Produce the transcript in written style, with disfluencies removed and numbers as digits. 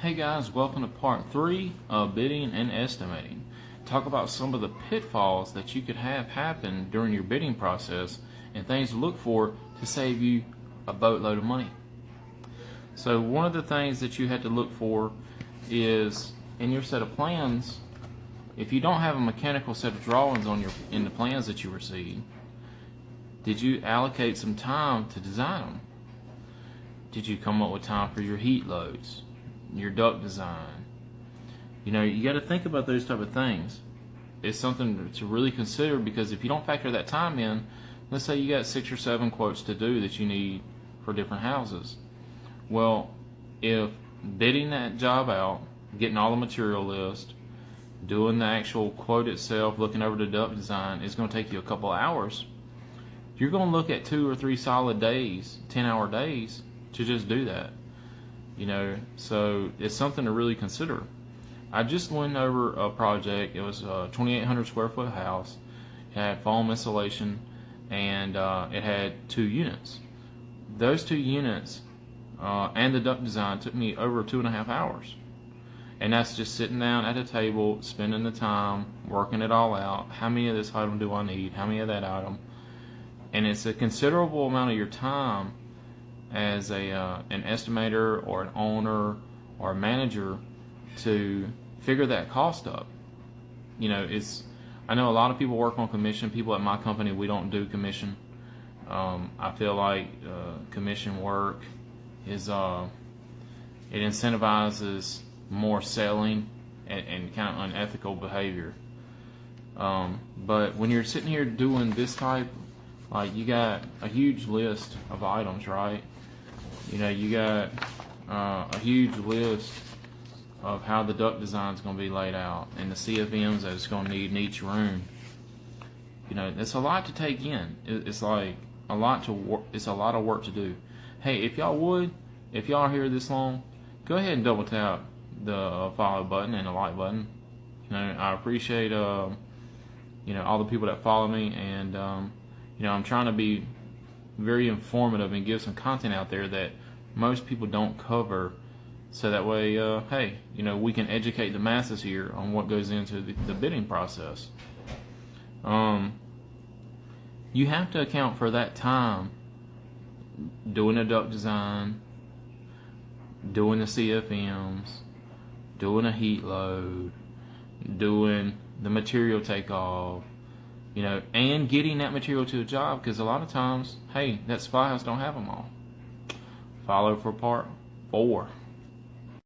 Hey guys, welcome to part 3 of bidding and estimating. Talk about some of the pitfalls that you could have happen during your bidding process and things to look for to save you a boatload of money. So one of the things that you had to look for is in your set of plans, if you don't have a mechanical set of drawings in the plans that you receive, did you allocate some time to design them? Did you come up with time for your heat loads, your duct design? You got to think about those type of things. It's something to really consider, because if you don't factor that time in, let's say you got 6 or 7 quotes to do that you need for different houses. Well, if bidding that job out, getting all the material list, doing the actual quote itself, looking over the duct design is going to take you a couple of hours, you're going to look at 2 or 3 solid days, 10-hour days, to just do that. So it's something to really consider. I just went over a project. It was a 2,800 square foot house. It had foam insulation, and it had 2 units. Those 2 units and the duct design took me over 2.5 hours. And that's just sitting down at a table, spending the time, working it all out. How many of this item do I need? How many of that item? And it's a considerable amount of your time as an estimator or an owner or a manager to figure that cost up. I know a lot of people work on commission. People at my company, we don't do commission. I feel like commission work is it incentivizes more selling and kind of unethical behavior. But when you're sitting here doing this type, like, you got a huge list of items, right? You got a huge list of how the duct design is going to be laid out and the CFMs that it's going to need in each room. It's a lot to take in. It's like a lot to work. It's a lot of work to do. Hey, if y'all are here this long, go ahead and double tap the follow button and the like button. I appreciate all the people that follow me, and I'm trying to be very informative and give some content out there that most people don't cover, so that way we can educate the masses here on what goes into the bidding process. You have to account for that time doing a duct design, doing the CFMs, doing a heat load, doing the material takeoff, and getting that material to a job, because a lot of times, that supply house don't have them all. Follow for part 4.